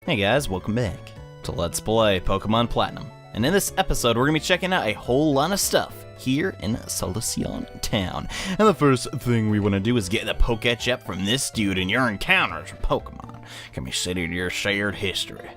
Hey guys, welcome back to Let's Play Pokemon Platinum. And in this episode, we're going to be checking out a whole lot of stuff here in Solaceon Town. And the first thing we want to do is get the Poketchep from this dude in your encounters with Pokemon can be cited to your shared history.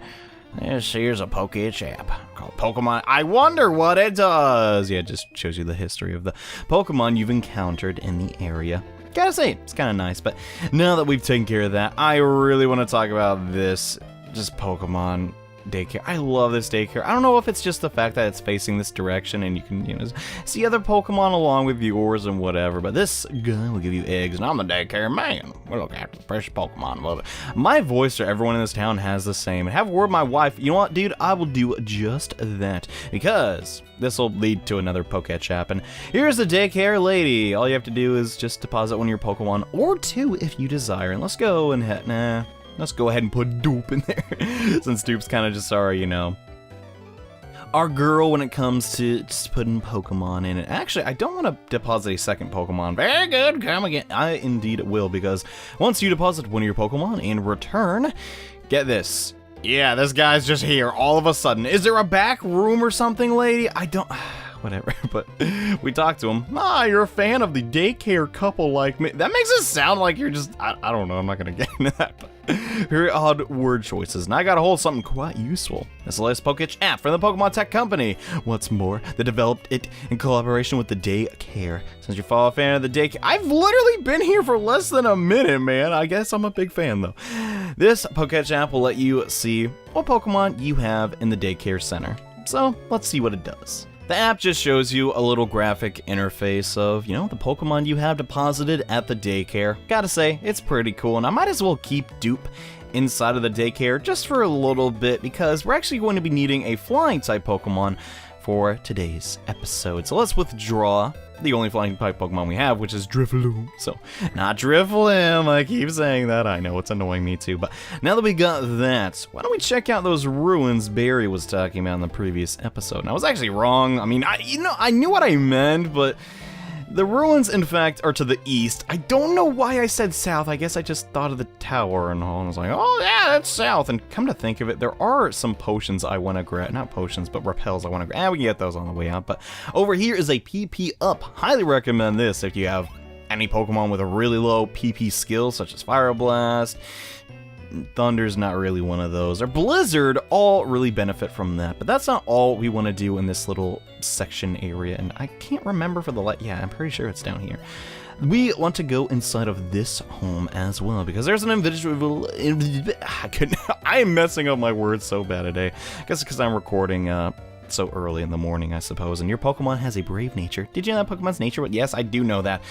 Here's a Poketchep called Pokemon. I wonder what it does! Yeah, it just shows you the history of the Pokemon you've encountered in the area. Gotta say, it's kind of nice, but now that we've taken care of that, I really want to talk about this just Pokemon Daycare. I love this Daycare. I don't know if it's just the fact that it's facing this direction and you can, see other Pokemon along with yours and whatever, but this guy will give you eggs, and I'm the Daycare man. We'll look after the precious Pokemon. Love it. My voice for everyone in this town has the same, and have a word with my wife. You know what, dude? I will do just that, because this will lead to another Poketchep, and here's the Daycare lady. All you have to do is just deposit one of your Pokemon, or two if you desire, and let's go and let's go ahead and put Dupe in there, since Dupe's kind of just our girl when it comes to just putting Pokemon in it. Actually, I don't want to deposit a second Pokemon. Very good, come again. I indeed will, because once you deposit one of your Pokemon in return, get this. Yeah, this guy's just here all of a sudden. Is there a back room or something, lady? I don't... Whatever, but we talked to him. You're a fan of the Daycare couple like me. That makes it sound like you're just... I don't know, I'm not going to get into that, but very odd word choices. And I got a hold of something quite useful. It's the latest Poketchep from the Pokemon Tech Company. What's more, they developed it in collaboration with the Daycare. Since you're a fan of the Daycare... I've literally been here for less than a minute, man. I guess I'm a big fan, though. This Poketchep will let you see what Pokemon you have in the Daycare Center. So, let's see what it does. The app just shows you a little graphic interface of, the Pokemon you have deposited at the Daycare. Gotta say, it's pretty cool, and I might as well keep Dupe inside of the Daycare just for a little bit, because we're actually going to be needing a flying type Pokemon for today's episode. So let's withdraw the only flying type Pokemon we have, which is Drifloon. So, not Drifloon, I keep saying that. I know, it's annoying me too. But now that we got that, why don't we check out those ruins Barry was talking about in the previous episode? And I was actually wrong. I mean, I knew what I meant, but the ruins, in fact, are to the east. I don't know why I said south. I guess I just thought of the tower and all, and I was like, oh yeah, that's south. And come to think of it, there are some potions I want to grab. Not potions, but repels I want to grab. We can get those on the way out. But over here is a PP up. Highly recommend this if you have any Pokemon with a really low PP skill, such as Fire Blast. Thunder's not really one of those, or Blizzard, all really benefit from that, but that's not all we want to do in this little section area, and I can't remember for the yeah, I'm pretty sure it's down here. We want to go inside of this home as well, because there's an individual... I am messing up my words so bad today. I guess because I'm recording so early in the morning, I suppose, and your Pokemon has a brave nature. Did you know that Pokemon's nature? Yes, I do know that.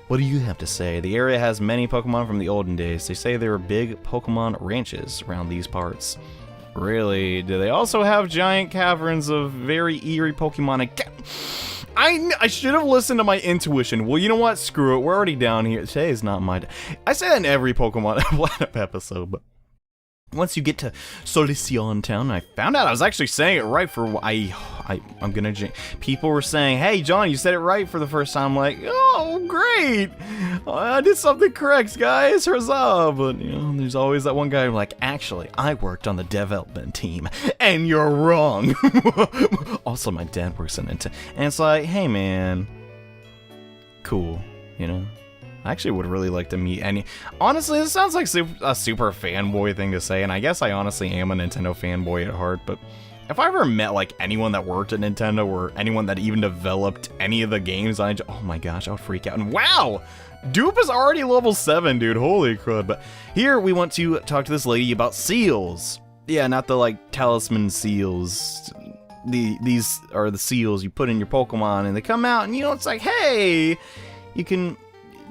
What do you have to say? The area has many Pokemon from the olden days. They say there are big Pokemon ranches around these parts. Really? Do they also have giant caverns of very eerie Pokemon? I should have listened to my intuition. Well, you know what? Screw it. We're already down here. Today is not my day. I say that in every Pokemon Platinum episode, but once you get to Solaceon Town, I found out I was actually saying it right for I'm gonna people were saying, hey John, you said it right for the first time. I'm like, oh great, I did something correct, guys, huzzah. But there's always that one guy who's like, actually I worked on the development team and you're wrong. Also my dad works in it, and it's like, hey man, cool, I actually would really like to meet any... Honestly, this sounds like a super fanboy thing to say, and I guess I honestly am a Nintendo fanboy at heart, but if I ever met, anyone that worked at Nintendo, or anyone that even developed any of the games, oh my gosh, I would freak out. And wow! Dupe is already level 7, dude, holy crud. But here, we want to talk to this lady about seals. Yeah, not the, talisman seals. These are the seals you put in your Pokemon, and they come out, and, it's like, hey! You can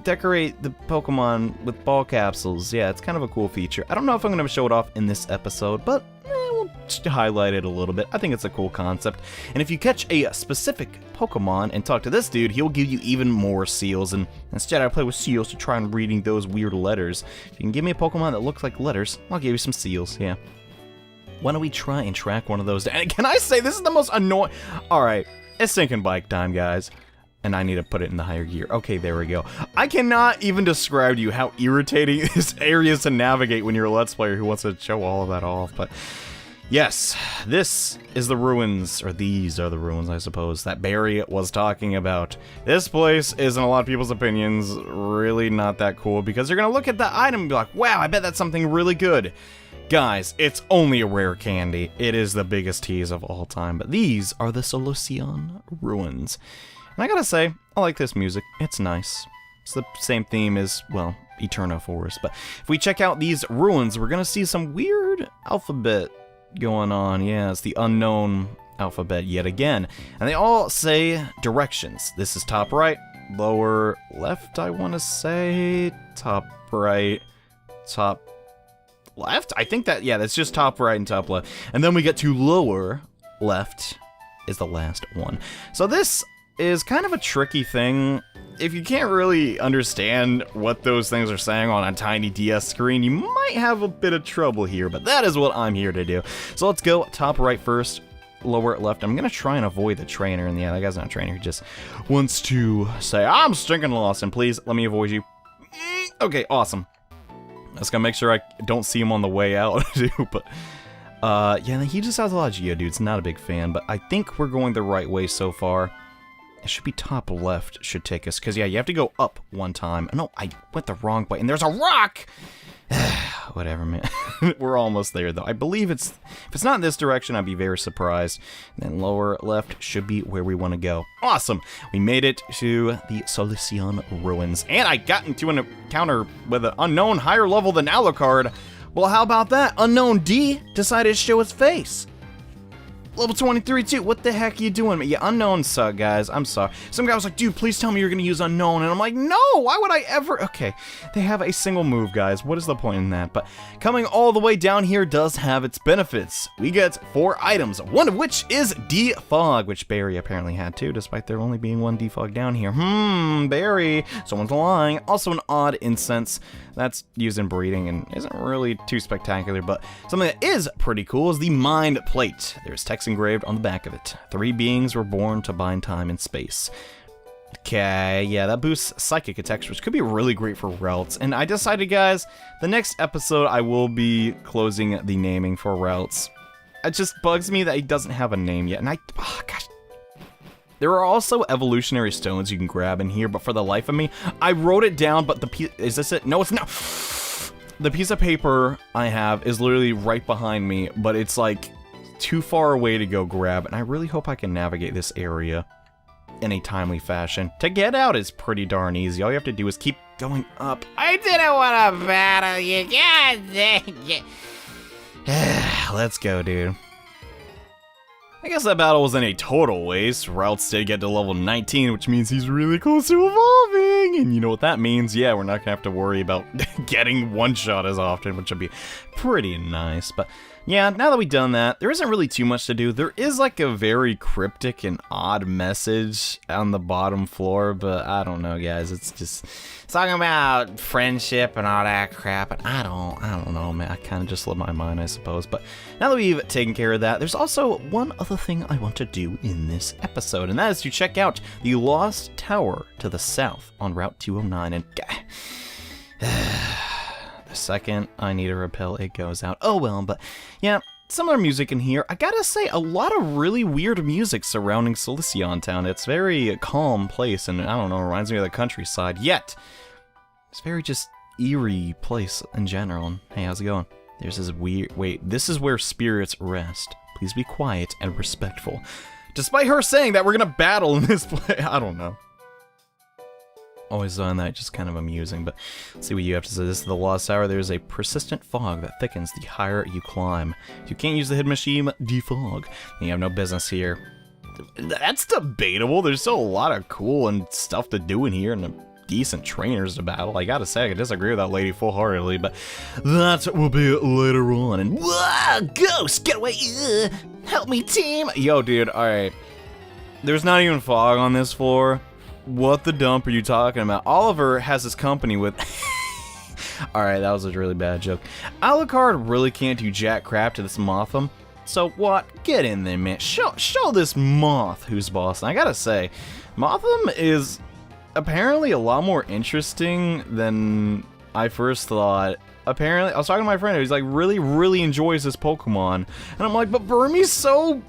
decorate the Pokemon with ball capsules. Yeah, it's kind of a cool feature. I don't know if I'm going to show it off in this episode, but we'll just highlight it a little bit. I think it's a cool concept. And if you catch a specific Pokemon and talk to this dude, he'll give you even more seals. And instead, I play with seals to try and reading those weird letters. If you can give me a Pokemon that looks like letters, I'll give you some seals. Yeah. Why don't we try and track one of those down? And can I say this is the most annoying... Alright, it's sinking bike time, guys. And I need to put it in the higher gear. Okay, there we go. I cannot even describe to you how irritating this area is to navigate when you're a Let's Player who wants to show all of that off. But yes, this is the ruins, or these are the ruins, I suppose, that Barry was talking about. This place is, in a lot of people's opinions, really not that cool, because you're going to look at the item and be like, wow, I bet that's something really good. Guys, it's only a rare candy. It is the biggest tease of all time, but these are the Solaceon ruins. And I gotta say, I like this music. It's nice. It's the same theme as, well, Eterno Forest. But if we check out these ruins, we're gonna see some weird alphabet going on. Yeah, it's the unknown alphabet yet again. And they all say directions. This is top right, lower left, I want to say. Top right, top left? I think that, yeah, that's just top right and top left. And then we get to lower left is the last one. So this is kind of a tricky thing. If you can't really understand what those things are saying on a tiny DS screen, you might have a bit of trouble here, but that is what I'm here to do. So let's go top right first, lower left. I'm gonna try and avoid the trainer, and yeah, that guy's not a trainer, he just wants to say, I'm stinking lost, and please let me avoid you. Okay, awesome. I was gonna make sure I don't see him on the way out, too, but yeah, he just has a lot of Geodudes, not a big fan, but I think we're going the right way so far. It should be top left should take us, because yeah, you have to go up one time. No, I went the wrong way, and there's a rock! Whatever, man. We're almost there, though. I believe if it's not in this direction, I'd be very surprised. And then lower left should be where we want to go. Awesome! We made it to the Solaceon ruins, and I got into an encounter with an unknown higher level than Alucard. Well, how about that? Unknown D decided to show his face. Level 23 too. What the heck are you doing? Yeah, Unknown suck, guys. I'm sorry. Some guy was like, dude, please tell me you're gonna use Unknown. And I'm like, no, why would I ever? Okay, they have a single move, guys. What is the point in that? But coming all the way down here does have its benefits. We get 4 items, one of which is Defog, which Barry apparently had too, despite there only being 1 Defog down here. Barry, someone's lying. Also an odd incense. That's used in breeding and isn't really too spectacular, but something that is pretty cool is the Mind Plate. There's text engraved on the back of it. 3 beings were born to bind time and space. Okay, yeah, that boosts psychic attacks, which could be really great for routes. And I decided, guys, the next episode I will be closing the naming for routes. It just bugs me that he doesn't have a name yet, and gosh. There are also evolutionary stones you can grab in here, but for the life of me, I wrote it down, but is this it? No, it's not. The piece of paper I have is literally right behind me, but it's like too far away to go grab, and I really hope I can navigate this area in a timely fashion. To get out is pretty darn easy. All you have to do is keep going up. I didn't want to battle you, god dang it. Let's go, dude. I guess that battle wasn't a total waste. Routes did get to level 19, which means he's really close to evolving. And you know what that means? Yeah, we're not gonna have to worry about getting one-shot as often, which would be pretty nice. But yeah, now that we've done that, there isn't really too much to do. There is like a very cryptic and odd message on the bottom floor, but I don't know, guys. It's just talking about friendship and all that crap, and I don't know, man. I kind of just let my mind, I suppose. But now that we've taken care of that, there's also one other thing I want to do in this episode, and that is to check out the Lost Tower to the south on Route 209. And the second I need to repel, it goes out. Oh well, but yeah, similar music in here. I gotta say, a lot of really weird music surrounding Solaceon Town. It's very calm place, and I don't know, reminds me of the countryside. Yet, it's very just eerie place in general. And hey, how's it going? There's this weird. Wait, this is where spirits rest. Please be quiet and respectful. Despite her saying that we're gonna battle in this place, I don't know. Always on that, just kind of amusing, but let's see what you have to say. This is the Lost Tower. There's a persistent fog that thickens the higher you climb. If you can't use the hidden machine, defog, then you have no business here. That's debatable. There's still a lot of cool and stuff to do in here, and decent trainers to battle. I gotta say, I could disagree with that lady full-heartedly, but that will be later on. And whoa, ghost, get away! Help me, team! Yo, dude, alright. There's not even fog on this floor. What the dump are you talking about? Oliver has his company with... Alright, that was a really bad joke. Alucard really can't do jack crap to this Motham. So what? Get in there, man. Show this Moth who's boss. And I gotta say, Motham is apparently a lot more interesting than I first thought. Apparently, I was talking to my friend who's like really enjoys this Pokemon, and I'm like, but Burmy's so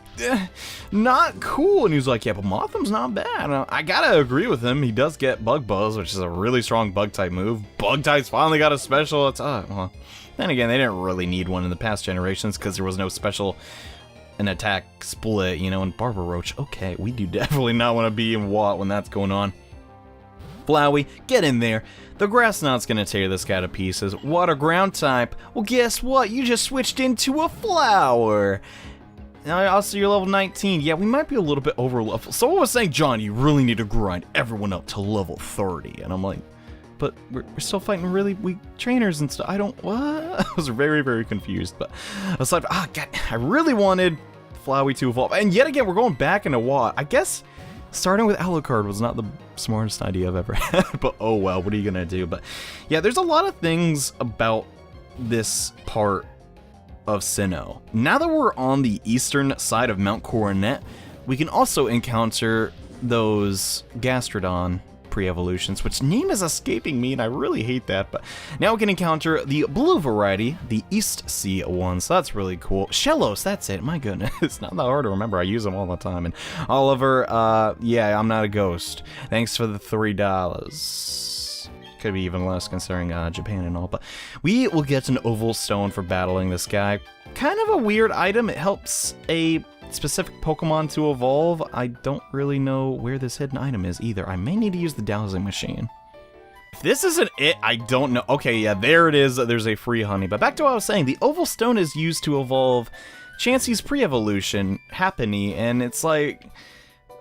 not cool, and he's like, yeah, but Motham's not bad. And I gotta agree with him. He does get Bug Buzz, which is a really strong Bug type move. Bug types finally got a special. It's well, then again, they didn't really need one in the past generations because there was no special an attack split, you know. And Barber Roach, okay, we do definitely not want to be in Watt when that's going on. Flowey, get in there. The Grass Knot's gonna tear this guy to pieces. Water ground type. Well, guess what? You just switched into a flower. Now, also, you're level 19. Yeah, we might be a little bit over level. Someone was saying, John, you really need to grind everyone up to level 30. And I'm like, but we're still fighting really weak trainers and stuff. I don't, what? I was very confused. But I was like, God, I really wanted Flowey to evolve. And yet again, we're going back into Watt. I guess starting with Alucard was not the smartest idea I've ever had. But oh well, what are you gonna do? But yeah, there's a lot of things about this part of Sinnoh. Now that we're on the eastern side of Mount Coronet, we can also encounter those Gastrodon pre-evolutions, which name is escaping me and I really hate that, but now we can encounter the blue variety, the East Sea one, so that's really cool. Shellos, that's it, my goodness, it's not that hard to remember, I use them all the time. And Oliver, yeah, I'm not a ghost. Thanks for the $3. Could be even less considering Japan and all, but we will get an oval stone for battling this guy. Kind of a weird item. It helps a specific Pokemon to evolve. I don't really know where this hidden item is either. I may need to use the dowsing machine. If this isn't it, I don't know. Okay, yeah, there it is. There's a free honey. But back to what I was saying, the oval stone is used to evolve Chansey's pre-evolution, Happiny, and it's like,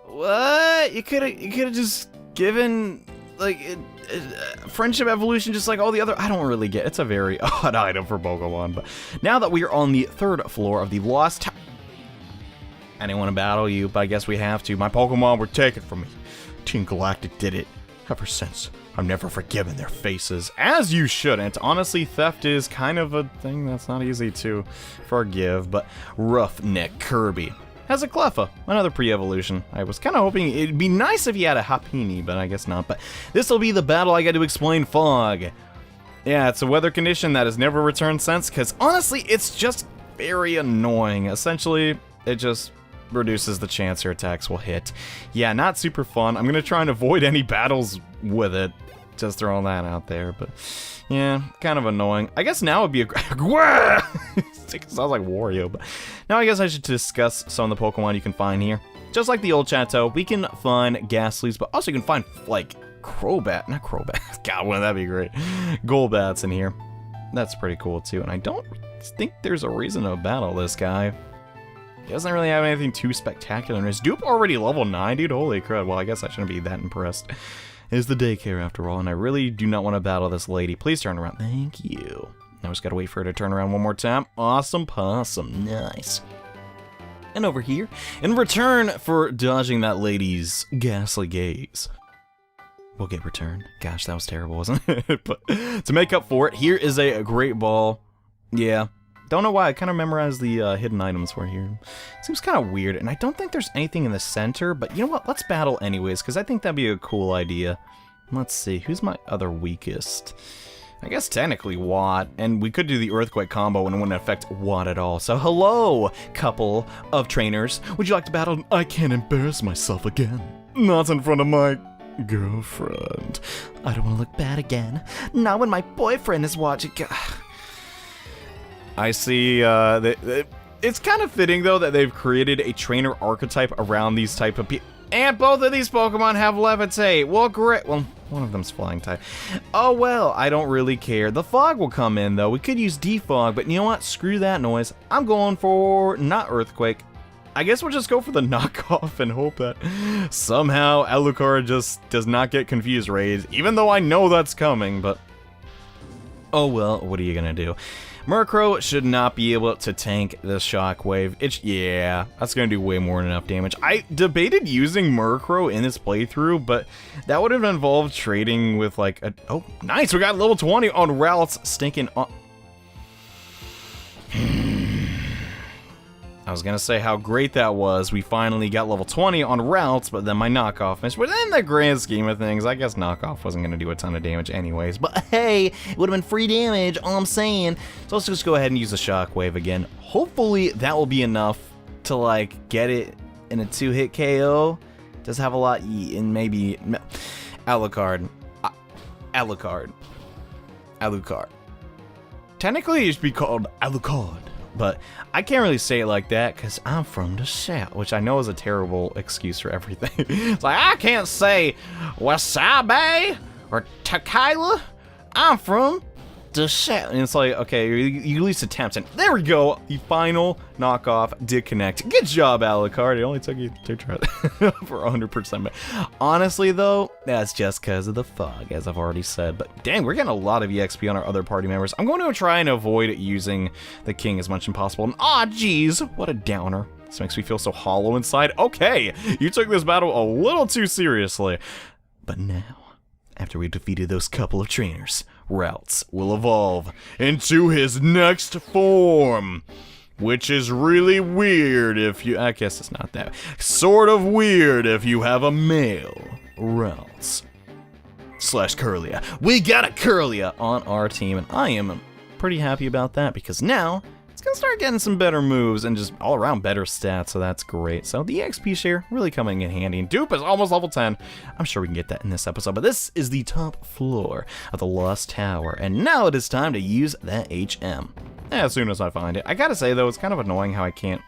what? You could have just given like friendship evolution just like all the other. I don't really get it. It's a very odd item for Pokemon. But now that we are on the 3rd floor of the Lost Town, I didn't want to battle you, but I guess we have to. My Pokemon were taken from me. Team Galactic did it. Ever since, I've never forgiven their faces. As you shouldn't. Honestly, theft is kind of a thing that's not easy to forgive, but Roughneck Kirby has a Cleffa, another pre-evolution. I was kind of hoping it'd be nice if he had a Happiny, but I guess not. But this will be the battle I got to explain. Fog. Yeah, it's a weather condition that has never returned since, because honestly, it's just very annoying. Essentially, it just reduces the chance your attacks will hit. Yeah, not super fun. I'm gonna try and avoid any battles with it. Just throwing that out there, but yeah, kind of annoying. I guess now would be a it sounds like Wario, but now I guess I should discuss some of the Pokemon you can find here. Just like the old Chateau, we can find Ghastlies, but also you can find like not Crobat. God, wouldn't that be great? Golbats in here. That's pretty cool too, and I don't think there's a reason to battle this guy. He doesn't really have anything too spectacular. Is Dupe already level 9, dude? Holy crud. Well, I guess I shouldn't be that impressed. It is the Daycare after all, and I really do not want to battle this lady. Please turn around. Thank you. Now I just gotta wait for her to turn around one more time. Awesome possum. Nice. And over here, in return for dodging that lady's ghastly gaze, we'll get returned. Gosh, that was terrible, wasn't it? But to make up for it, here is a Great Ball. Yeah. Don't know why, I kind of memorized the hidden items for here. Seems kind of weird, and I don't think there's anything in the center, but you know what? Let's battle anyways, because I think that'd be a cool idea. Let's see, who's my other weakest? I guess technically Watt, and we could do the Earthquake combo and it wouldn't affect Watt at all. So hello, couple of trainers. Would you like to battle? I can't embarrass myself again. Not in front of my girlfriend. I don't want to look bad again. Not when my boyfriend is watching. I see, it's kind of fitting, though, that they've created a trainer archetype around these type of people. And both of these Pokemon have Levitate. Well, great. Well, one of them's Flying type. Oh, well, I don't really care. The Fog will come in, though. We could use Defog, but you know what? Screw that noise. I'm going for not Earthquake. I guess we'll just go for the knockoff and hope that somehow Alucard just does not get confused raids, even though I know that's coming, but oh well, what are you gonna do? Murkrow should not be able to tank the Shockwave. Yeah, that's going to do way more than enough damage. I debated using Murkrow in this playthrough, but that would have involved trading with like a... Oh, nice! We got level 20 on Ralts stinking on... I was gonna say how great that was. We finally got level 20 on routes, but then my knockoff missed. But in the grand scheme of things, I guess knockoff wasn't gonna do a ton of damage anyways. But hey, it would have been free damage, all I'm saying. So let's just go ahead and use a shockwave again. Hopefully that will be enough to like get it in a 2-hit KO. Does have a lot in maybe Alucard. Alucard. Alucard. Technically, it should be called Alucard, but I can't really say it like that because I'm from the South, which I know is a terrible excuse for everything. It's like, I can't say wasabi or tequila. I'm from the South. And it's like, okay, you at least attempt it. There we go. The final knockoff did connect. Good job, Alucard. It only took you 2 tries for 100%. Honestly, though, that's just because of the fog, as I've already said. But dang, we're getting a lot of EXP on our other party members. I'm going to try and avoid using the king as much as possible. And aw, geez, what a downer. This makes me feel so hollow inside. Okay, you took this battle a little too seriously. But now, after we defeated those couple of trainers, Routes will evolve into his next form, which is really weird if you, I guess it's not that, sort of weird if you have a male Routes / Curlia. We got a Curlia on our team, and I am pretty happy about that because now it's gonna start getting some better moves and just all around better stats, so that's great. So the XP share really coming in handy, and Dupe is almost level 10. I'm sure we can get that in this episode, but this is the top floor of the Lost Tower, and now it is time to use that HM. As soon as I find it. I gotta say though, it's kind of annoying how I can't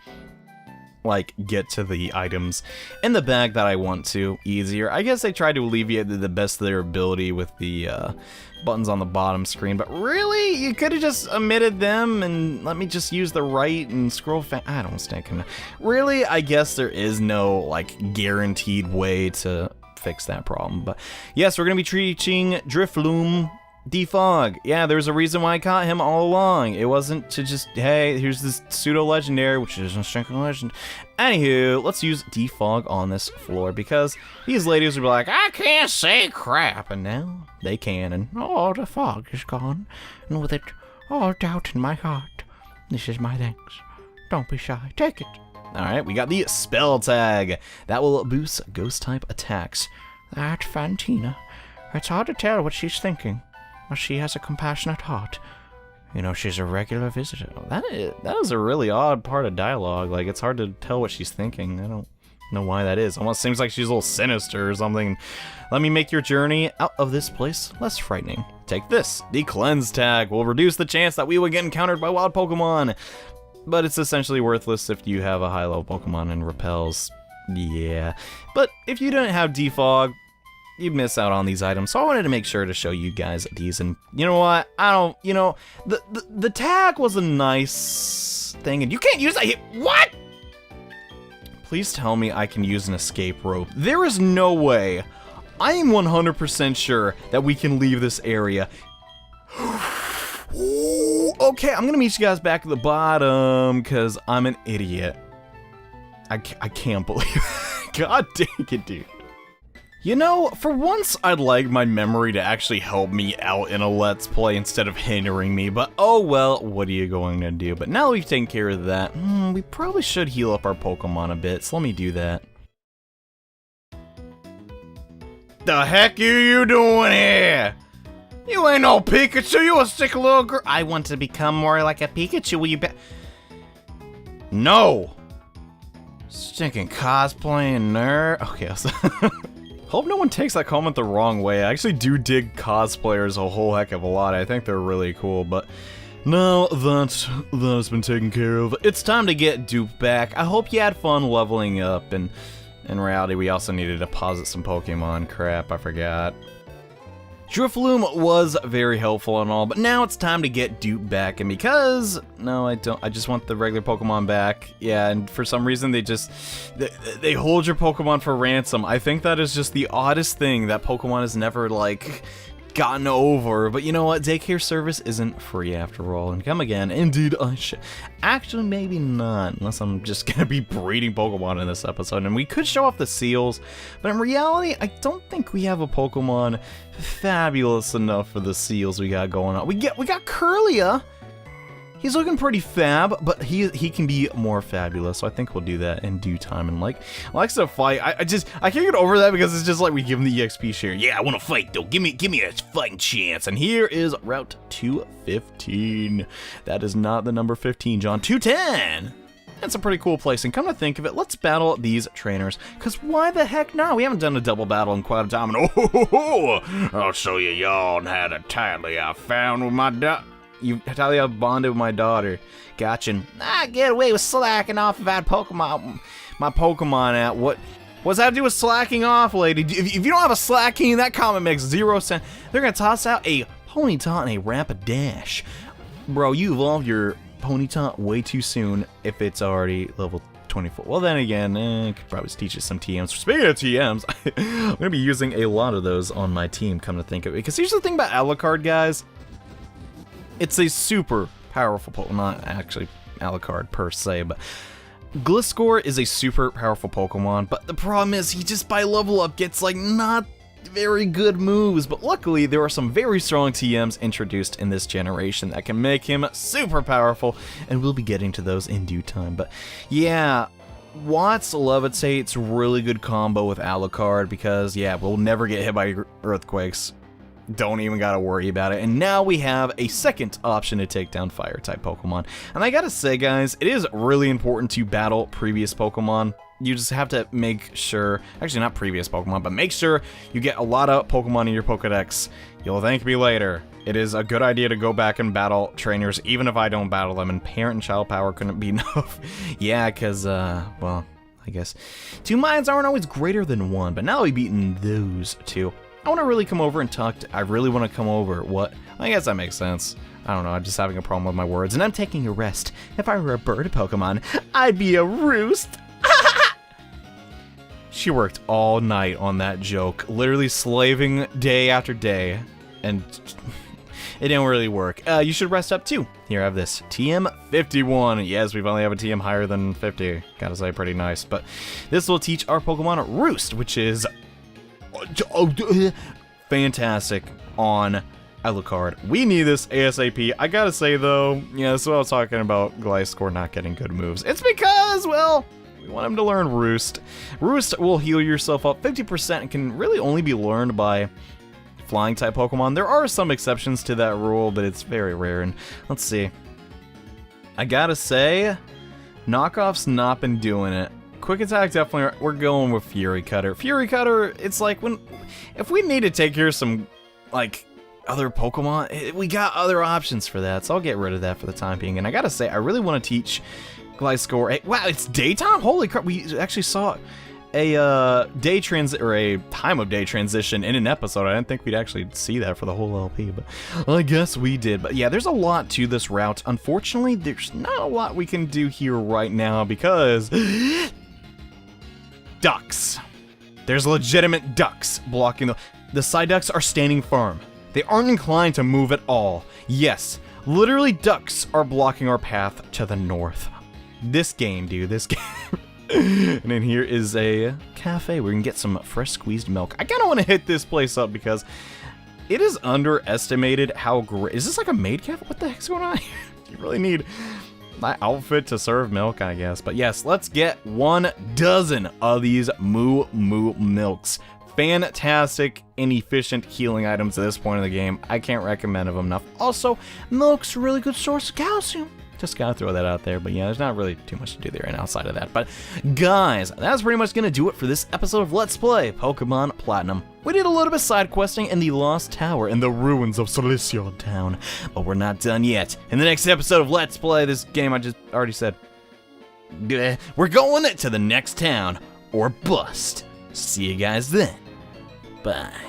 like get to the items in the bag that I want to easier. I guess they tried to alleviate the best of their ability with the buttons on the bottom screen, but really, you could have just omitted them and let me just use the right and scroll I don't stick. Really, I guess there is no like guaranteed way to fix that problem. But yes, we're gonna be teaching Drifloom Defog. Yeah, there's a reason why I caught him all along. It wasn't to just, hey, here's this pseudo-legendary, which isn't strength legend. Anywho, let's use Defog on this floor, because these ladies would be like, I can't say crap, and now they can, and oh, the fog is gone, and with it, all doubt in my heart. This is my thanks. Don't be shy, take it. Alright, we got the spell tag. That will boost ghost-type attacks. That Fantina. It's hard to tell what she's thinking. Well, she has a compassionate heart. You know, she's a regular visitor. That is a really odd part of dialogue. Like, it's hard to tell what she's thinking. I don't know why that is. Almost seems like she's a little sinister or something. Let me make your journey out of this place less frightening. Take this. The cleanse tag will reduce the chance that we will get encountered by wild Pokemon. But it's essentially worthless if you have a high-level Pokemon and repels. Yeah. But if you don't have Defog, you miss out on these items, so I wanted to make sure to show you guys these. And you know what? The tag was a nice thing, and you can't use that. What? Please tell me I can use an escape rope. There is no way. I am 100% sure that we can leave this area. Ooh, okay, I'm gonna meet you guys back at the bottom because I'm an idiot. I can't believe it. God dang it, dude. You know, for once, I'd like my memory to actually help me out in a Let's Play instead of hindering me, but oh well, what are you going to do? But now we've taken care of that, we probably should heal up our Pokemon a bit, so let me do that. The heck are you doing here? You ain't no Pikachu, you a sick little girl. I want to become more like a Pikachu, will you bet? No! Stinking cosplaying nerd. Okay, hope no one takes that comment the wrong way. I actually do dig cosplayers a whole heck of a lot. I think they're really cool, but now that's been taken care of, it's time to get Dupe back. I hope you had fun leveling up, and in reality, we also need to deposit some Pokemon. Crap, I forgot. Drifloom was very helpful and all, but now it's time to get Dupe back, and because, no, I don't, I just want the regular Pokemon back. Yeah, and for some reason they hold your Pokemon for ransom. I think that is just the oddest thing that Pokemon has never, like, gotten over, but you know what, daycare service isn't free after all, and come again, indeed I should. Actually, maybe not, unless I'm just gonna be breeding Pokemon in this episode, and we could show off the seals, but in reality, I don't think we have a Pokemon fabulous enough for the seals we got going on. We got Curlia. he's looking pretty fab, but he can be more fabulous. So I think we'll do that in due time. And likes to fight. I can't get over that because it's just like we give him the EXP share. Yeah, I want to fight though. Give me a fighting chance. And here is Route 215. That is not the number 15, John. 210. That's a pretty cool place, and come to think of it, let's battle these trainers, because why the heck not? We haven't done a double battle in quite a time, and I'll show you y'all how to tightly I found with my tightly I bonded with my daughter. Gotcha. Get away with slacking off if I had my Pokemon out. What's that to do with slacking off, lady? If you don't have a Slacking, that comment makes 0 sense. They're going to toss out a Ponyta and a Rapidash. Bro, you evolved your Ponyta way too soon if it's already level 24. Well, then again, could probably teach us some TMs. Speaking of TMs, I'm going to be using a lot of those on my team, come to think of it. Because here's the thing about Alucard, guys. It's a super powerful Pokemon. Not actually Alucard per se, but Gliscor is a super powerful Pokemon. But the problem is he just by level up gets like not very good moves, but luckily there are some very strong TMs introduced in this generation that can make him super powerful, and we'll be getting to those in due time. But yeah, Watts Levitate's really good combo with Alucard because yeah, we'll never get hit by earthquakes. Don't even gotta worry about it. And now we have a second option to take down fire type Pokemon. And I gotta say, guys, it is really important to battle previous Pokemon. You just have to make sure, actually not previous Pokemon, but make sure you get a lot of Pokemon in your Pokedex. You'll thank me later. It is a good idea to go back and battle trainers, even if I don't battle them, and parent and child power couldn't be enough. Yeah, because, well, I guess 2 minds aren't always greater than 1, but now we've beaten those 2. I want to really come over and talk to, I really want to come over. What? I guess that makes sense. I don't know, I'm just having a problem with my words, and I'm taking a rest. If I were a bird Pokemon, I'd be a roost. She worked all night on that joke, literally slaving day after day, and it didn't really work. You should rest up too. Here, I have this. TM 51. Yes, we've only have a TM higher than 50. Gotta say, pretty nice. But this will teach our Pokemon Roost, which is fantastic on Alucard. We need this ASAP. I gotta say though, yeah, this is what I was talking about Gliscor not getting good moves. It's because, well, we want him to learn Roost. Roost will heal yourself up 50% and can really only be learned by flying type Pokemon. There are some exceptions to that rule, but it's very rare. And let's see. I gotta say, Knockoff's not been doing it. Quick Attack definitely, we're going with Fury Cutter. Fury Cutter, it's like if we need to take care of some, like, other Pokemon, we got other options for that, so I'll get rid of that for the time being. And I gotta say, I really want to teach Gliscor. Hey, wow, it's daytime? Holy crap, we actually saw a a time of day transition in an episode. I didn't think we'd actually see that for the whole LP, but I guess we did. But yeah, there's a lot to this route. Unfortunately, there's not a lot we can do here right now because ducks. There's legitimate ducks blocking the side ducks are standing firm. They aren't inclined to move at all. Yes, literally ducks are blocking our path to the north. This game, dude, this game. And then here is a cafe where we can get some fresh squeezed milk. I kind of want to hit this place up because it is underestimated how great. Is this like a maid cafe? What the heck's going on here? You really need my outfit to serve milk, I guess. But yes, let's get 12 of these Moo Moo Milks. Fantastic and efficient healing items at this point in the game. I can't recommend them enough. Also, milk's a really good source of calcium. Just gotta throw that out there, but yeah, there's not really too much to do there and outside of that. But guys, that's pretty much gonna do it for this episode of Let's Play Pokemon Platinum. We did a little bit of side questing in the Lost Tower and the ruins of Solaceon Town, but we're not done yet. In the next episode of Let's Play this game, I just already said, we're going to the next town or bust. See you guys then. Bye.